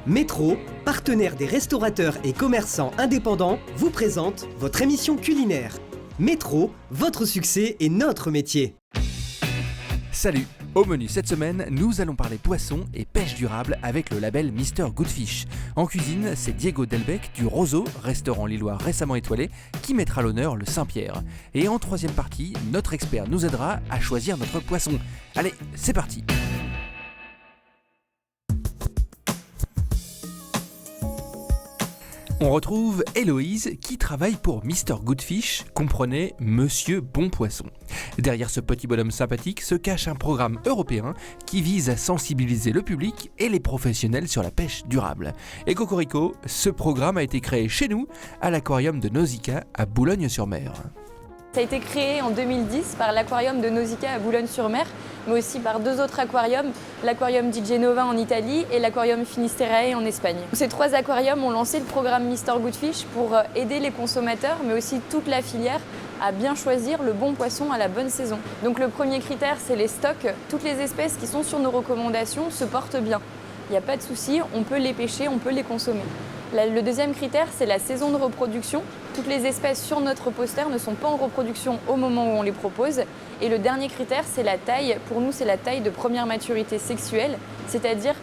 Métro, partenaire des restaurateurs et commerçants indépendants, vous présente votre émission culinaire. Métro, votre succès est notre métier. Salut! Au menu cette semaine, nous allons parler poisson et pêche durable avec le label Mr Good Fish. En cuisine, c'est Diego Delbecq du Roseau, restaurant lillois récemment étoilé, qui mettra à l'honneur le Saint-Pierre. Et en troisième partie, notre expert nous aidera à choisir notre poisson. Allez, c'est parti! On retrouve Héloïse qui travaille pour Mr Good Fish, comprenez Monsieur Bon Poisson. Derrière ce petit bonhomme sympathique se cache un programme européen qui vise à sensibiliser le public et les professionnels sur la pêche durable. Et cocorico, ce programme a été créé chez nous, à l'aquarium de Nausicaa à Boulogne-sur-Mer. Ça a été créé en 2010 par l'aquarium de Nausicaa à Boulogne-sur-Mer, mais aussi par deux autres aquariums, l'aquarium di Genova en Italie et l'aquarium Finisterrae en Espagne. Ces trois aquariums ont lancé le programme Mr Good Fish pour aider les consommateurs, mais aussi toute la filière, à bien choisir le bon poisson à la bonne saison. Donc le premier critère, c'est les stocks. Toutes les espèces qui sont sur nos recommandations se portent bien. Il n'y a pas de souci, on peut les pêcher, on peut les consommer. Le deuxième critère, c'est la saison de reproduction. Toutes les espèces sur notre poster ne sont pas en reproduction au moment où on les propose. Et le dernier critère, c'est la taille. Pour nous, c'est la taille de première maturité sexuelle, c'est-à-dire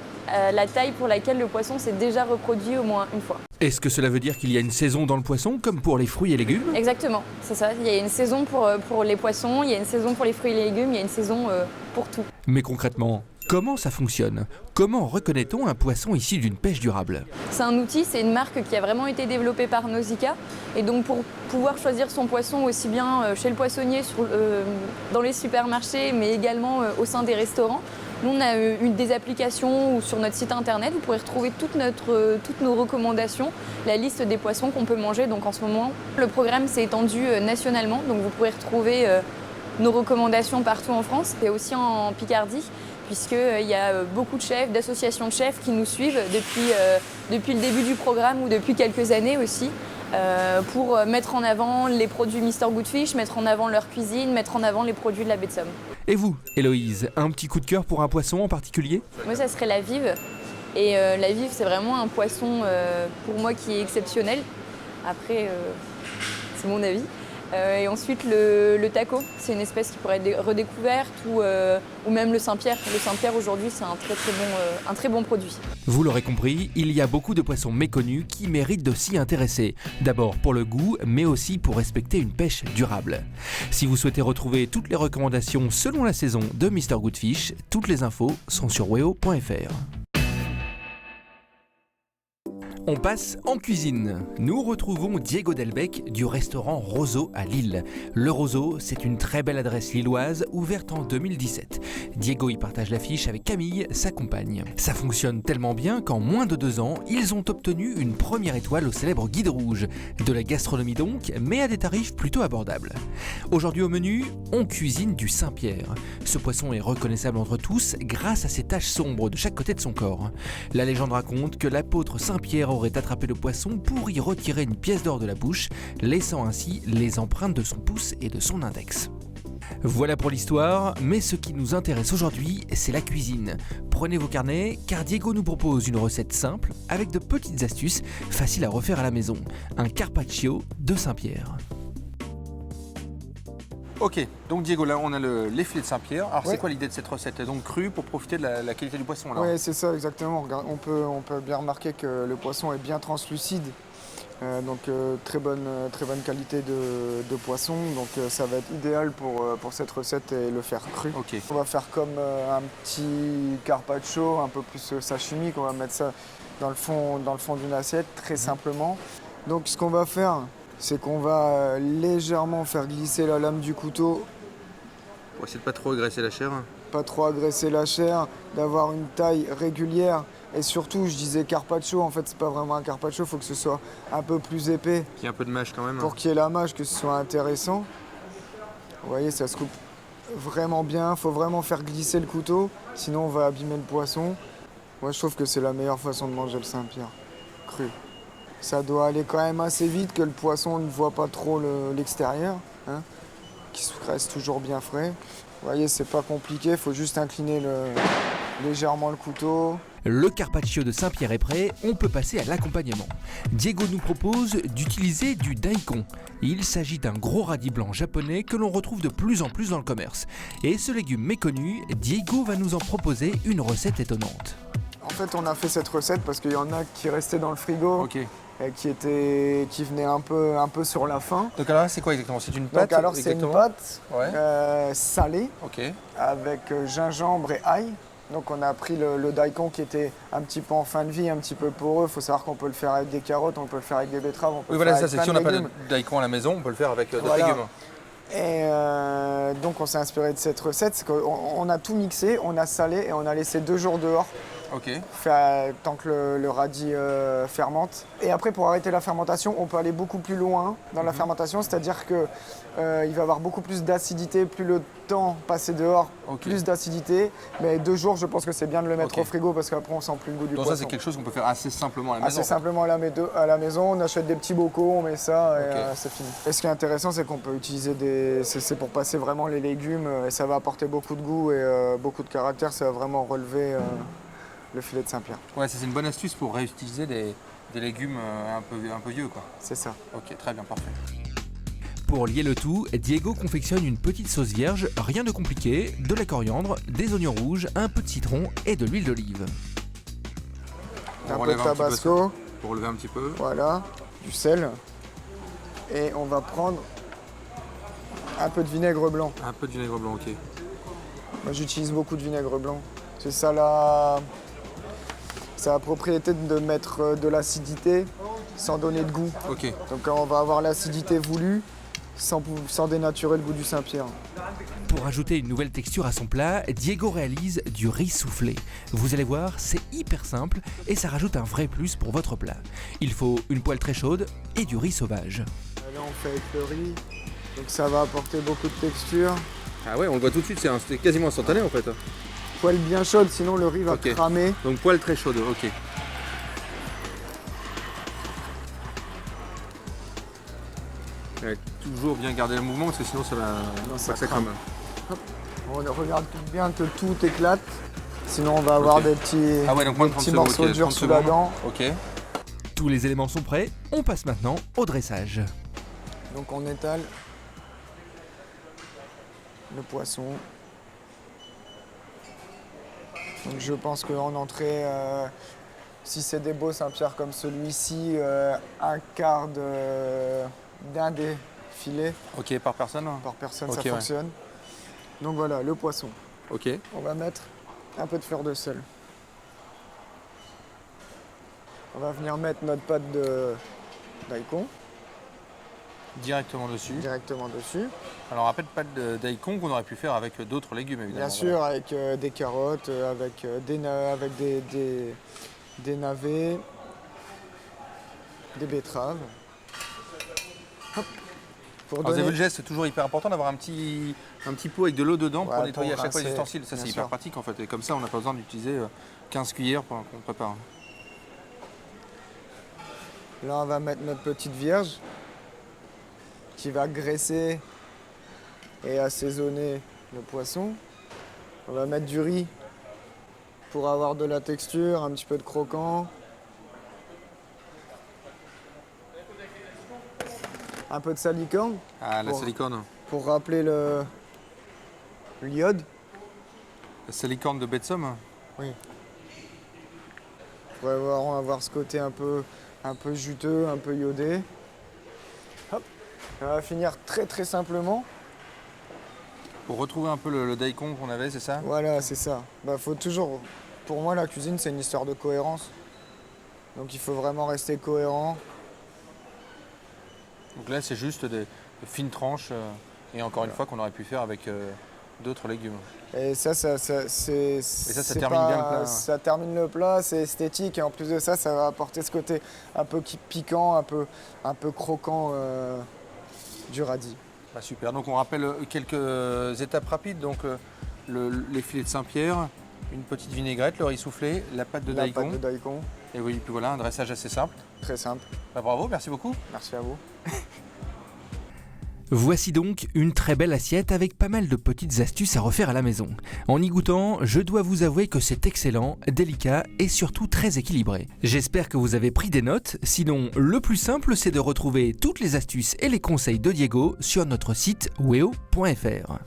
la taille pour laquelle le poisson s'est déjà reproduit au moins une fois. Est-ce que cela veut dire qu'il y a une saison dans le poisson, comme pour les fruits et légumes ? Exactement, c'est ça. Il y a une saison pour les poissons, il y a une saison pour les fruits et les légumes, il y a une saison pour tout. Mais concrètement, comment ça fonctionne ? Comment reconnaît-on un poisson issu d'une pêche durable ? C'est un outil, c'est une marque qui a vraiment été développée par Nausicaa. Et donc pour pouvoir choisir son poisson aussi bien chez le poissonnier, dans les supermarchés, mais également au sein des restaurants, nous on a des applications ou sur notre site internet, vous pourrez retrouver toutes nos recommandations, la liste des poissons qu'on peut manger. Donc en ce moment, le programme s'est étendu nationalement, donc vous pourrez retrouver nos recommandations partout en France et aussi en Picardie, puisqu'il y a beaucoup de chefs, d'associations de chefs qui nous suivent depuis le début du programme ou depuis quelques années aussi, pour mettre en avant les produits Mr Good Fish, mettre en avant leur cuisine, mettre en avant les produits de la baie de Somme. Et vous, Héloïse, un petit coup de cœur pour un poisson en particulier ? Moi, ça serait la vive. Et la vive, c'est vraiment un poisson, pour moi, qui est exceptionnel. Après, c'est mon avis. Et ensuite, le taco, c'est une espèce qui pourrait être redécouverte, ou même le Saint-Pierre. Le Saint-Pierre, aujourd'hui, c'est un très bon produit. Vous l'aurez compris, il y a beaucoup de poissons méconnus qui méritent de s'y intéresser. D'abord pour le goût, mais aussi pour respecter une pêche durable. Si vous souhaitez retrouver toutes les recommandations selon la saison de Mr Good Fish, toutes les infos sont sur weo.fr. On passe en cuisine. Nous retrouvons Diego Delbecq du restaurant Roseau à Lille. Le Roseau, c'est une très belle adresse lilloise ouverte en 2017. Diego y partage l'affiche avec Camille, sa compagne. Ça fonctionne tellement bien qu'en moins de 2 ans, ils ont obtenu une première étoile au célèbre Guide Rouge. De la gastronomie donc, mais à des tarifs plutôt abordables. Aujourd'hui au menu, on cuisine du Saint-Pierre. Ce poisson est reconnaissable entre tous grâce à ses taches sombres de chaque côté de son corps. La légende raconte que l'apôtre Saint-Pierre aurait attrapé le poisson pour y retirer une pièce d'or de la bouche, laissant ainsi les empreintes de son pouce et de son index. Voilà pour l'histoire, mais ce qui nous intéresse aujourd'hui, c'est la cuisine. Prenez vos carnets, car Diego nous propose une recette simple, avec de petites astuces faciles à refaire à la maison. Un carpaccio de Saint-Pierre. Ok, donc Diego, là on a les filets de Saint-Pierre. Alors Ouais. c'est quoi l'idée de cette recette ? Donc crue pour profiter de la qualité du poisson alors. Oui, c'est ça, exactement. Regarde, on peut bien remarquer que le poisson est bien translucide. Très bonne qualité de poisson. Donc ça va être idéal pour cette recette et le faire cru. Ok. On va faire comme un petit carpaccio, un peu plus sashimi. On va mettre ça dans le fond d'une assiette, très simplement. Donc ce qu'on va faire, c'est qu'on va légèrement faire glisser la lame du couteau, Pour essayer de pas trop agresser la chair. pas trop agresser la chair, d'avoir une taille régulière. Et surtout, je disais carpaccio, en fait, c'est pas vraiment un carpaccio, il faut que ce soit un peu plus épais Il y a un peu de mâche quand même. pour qu'il y ait la mâche, que ce soit intéressant. Vous voyez, ça se coupe vraiment bien, il faut vraiment faire glisser le couteau, sinon on va abîmer le poisson. Moi, je trouve que c'est la meilleure façon de manger le Saint-Pierre, cru. Ça doit aller quand même assez vite, que le poisson ne voit pas trop l'extérieur, hein, qu'il reste toujours bien frais. Vous voyez, c'est pas compliqué, il faut juste incliner légèrement le couteau. Le carpaccio de Saint-Pierre est prêt, on peut passer à l'accompagnement. Diego nous propose d'utiliser du daikon. Il s'agit d'un gros radis blanc japonais que l'on retrouve de plus en plus dans le commerce. Et ce légume méconnu, Diego va nous en proposer une recette étonnante. En fait, on a fait cette recette parce qu'il y en a qui restaient dans le frigo Ok. et qui venaient un peu sur la fin. Donc alors c'est quoi exactement? C'est une pâte? Donc alors c'est une pâte Ouais. salée Ok. avec gingembre et ail. Donc on a pris le daikon qui était un petit peu en fin de vie, un petit peu poreux. Il faut savoir qu'on peut le faire avec des carottes, on peut le faire avec des betteraves, on peut Oui, le voilà, faire ça avec c'est si on plein n'a de pas de légumes. daikon à la maison, on peut le faire avec d'autres Voilà. légumes. Et donc on s'est inspiré de cette recette, c'est qu'on a tout mixé, on a salé et on a laissé 2 jours dehors Ok. tant que le radis fermente. Et après, pour arrêter la fermentation, on peut aller beaucoup plus loin dans la fermentation, c'est-à-dire que il va y avoir beaucoup plus d'acidité, plus le temps passé dehors, Ok. plus d'acidité. Mais 2 jours, je pense que c'est bien de le mettre Ok. au frigo parce qu'après on sent plus le goût du Donc ça poisson. c'est quelque chose qu'on peut faire assez simplement à la maison. Assez simplement à la maison, on achète des petits bocaux, on met ça et Ok. c'est fini. Et ce qui est intéressant, c'est qu'on peut utiliser c'est pour passer vraiment les légumes et ça va apporter beaucoup de goût et beaucoup de caractère, ça va vraiment relever le filet de Saint-Pierre. Ouais, ça c'est une bonne astuce pour réutiliser des légumes un peu vieux quoi. C'est ça. Ok, très bien, parfait. Pour lier le tout, Diego confectionne une petite sauce vierge, rien de compliqué, de la coriandre, des oignons rouges, un peu de citron et de l'huile d'olive. On Un peu relève de un petit peu tabasco, Pour relever un petit peu. voilà, du sel. Et on va prendre un peu de vinaigre blanc. Un peu de vinaigre blanc, ok. Moi j'utilise beaucoup de vinaigre blanc. C'est ça c'est la propriété de mettre de l'acidité sans donner de goût. Ok. Donc on va avoir l'acidité voulue sans dénaturer le goût du Saint-Pierre. Pour ajouter une nouvelle texture à son plat, Diego réalise du riz soufflé. Vous allez voir, c'est hyper simple et ça rajoute un vrai plus pour votre plat. Il faut une poêle très chaude et du riz sauvage. Là on fait avec le riz, donc ça va apporter beaucoup de texture. Ah ouais, on le voit tout de suite, c'est quasiment instantané en fait. Poêle bien chaude, sinon le riz va Ok. cramer. Donc poêle très chaude, ok. Ouais, toujours bien garder le mouvement parce que sinon ça va Non, ça ça crame. On regarde bien que tout éclate, sinon on va avoir Ok. des petits, Ah ouais, donc moins de des 30 petits secondes, morceaux ok, durs 30 sous la secondes. dent. Ok. Tous les éléments sont prêts, on passe maintenant au dressage. Donc on étale le poisson. Donc je pense qu'en entrée, si c'est des beaux Saint-Pierre comme celui-ci, un quart d'un des filets Ok, par personne. par personne, Ok, ça ouais. fonctionne. Donc voilà, le poisson. Ok. On va mettre un peu de fleur de sel. On va venir mettre notre pâte de daikon Directement dessus. directement dessus. Alors rappelle pas de daikon qu'on aurait pu faire avec d'autres légumes évidemment. Bien sûr, avec des carottes, avec des navets, des betteraves. Hop. Pour Alors, vous avez vu donner... le geste, c'est toujours hyper important d'avoir un petit pot avec de l'eau dedans pour Ouais, nettoyer pour à chaque fois les rincer, ustensiles. Ça bien c'est hyper sûr. pratique en fait. Et comme ça on n'a pas besoin d'utiliser 15 cuillères pendant qu'on prépare. Là, on va mettre notre petite vierge qui va graisser et assaisonner le poisson. On va mettre du riz pour avoir de la texture, un petit peu de croquant. Un peu de salicorne Ah la Pour- salicorne. pour rappeler l'iode. La salicorne de baie de Somme. Pour avoir ce côté un peu juteux, un peu iodé. Hop. On va finir très très simplement. Pour retrouver un peu le daikon qu'on avait, c'est ça? Voilà, c'est ça. Faut toujours. Pour moi, la cuisine, c'est une histoire de cohérence. Donc il faut vraiment rester cohérent. Donc là c'est juste des fines tranches et encore une fois qu'on aurait pu faire avec d'autres légumes. Et ça c'est. ça termine bien le plat. Ça termine le plat, c'est esthétique. Et en plus de ça, ça va apporter ce côté un peu piquant, un peu croquant du radis. Bah, super, donc on rappelle quelques étapes rapides. Donc les filets de Saint-Pierre, une petite vinaigrette, le riz soufflé, la pâte de La daikon. pâte de daikon, Et oui, puis voilà, un dressage assez simple. très simple. Bah, bravo, merci beaucoup. Merci à vous. Voici donc une très belle assiette avec pas mal de petites astuces à refaire à la maison. En y goûtant, je dois vous avouer que c'est excellent, délicat et surtout très équilibré. J'espère que vous avez pris des notes, sinon le plus simple c'est de retrouver toutes les astuces et les conseils de Diego sur notre site weo.fr.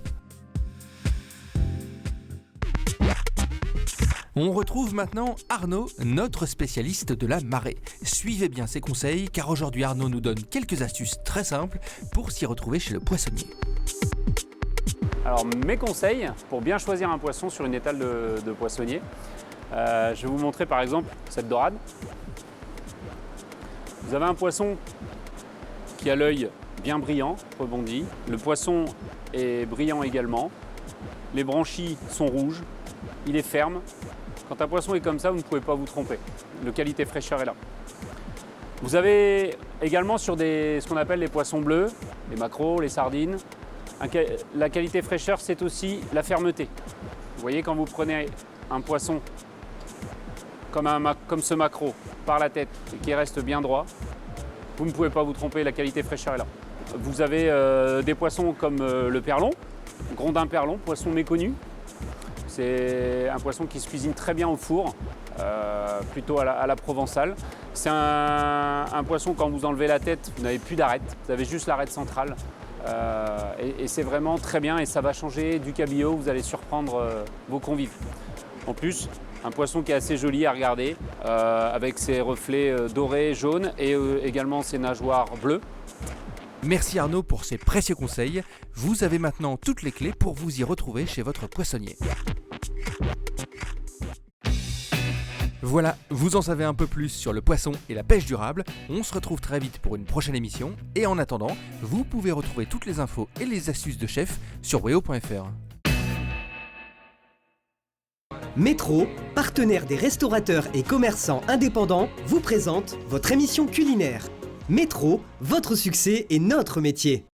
On retrouve maintenant Arnaud, notre spécialiste de la marée. Suivez bien ses conseils car aujourd'hui Arnaud nous donne quelques astuces très simples pour s'y retrouver chez le poissonnier. Alors mes conseils pour bien choisir un poisson sur une étale de poissonnier, je vais vous montrer par exemple cette dorade. Vous avez un poisson qui a l'œil bien brillant, rebondi. Le poisson est brillant également. Les branchies sont rouges, il est ferme. Quand un poisson est comme ça, vous ne pouvez pas vous tromper. Le qualité fraîcheur est là. Vous avez également sur ce qu'on appelle les poissons bleus, les maquereaux, les sardines. La qualité fraîcheur, c'est aussi la fermeté. Vous voyez, quand vous prenez un poisson comme ce maquereau par la tête et qui reste bien droit, vous ne pouvez pas vous tromper, la qualité fraîcheur est là. Vous avez des poissons comme le perlon, grondin perlon, poisson méconnu. C'est un poisson qui se cuisine très bien au four, plutôt à la provençale. C'est un poisson, quand vous enlevez la tête, vous n'avez plus d'arête, vous avez juste l'arête centrale. Et c'est vraiment très bien et ça va changer du cabillaud, vous allez surprendre vos convives. En plus, un poisson qui est assez joli à regarder, avec ses reflets dorés, jaunes et également ses nageoires bleues. Merci Arnaud pour ces précieux conseils. Vous avez maintenant toutes les clés pour vous y retrouver chez votre poissonnier. Voilà, vous en savez un peu plus sur le poisson et la pêche durable. On se retrouve très vite pour une prochaine émission. Et en attendant, vous pouvez retrouver toutes les infos et les astuces de chef sur weo.fr. Métro, partenaire des restaurateurs et commerçants indépendants, vous présente votre émission culinaire. Métro, votre succès est notre métier.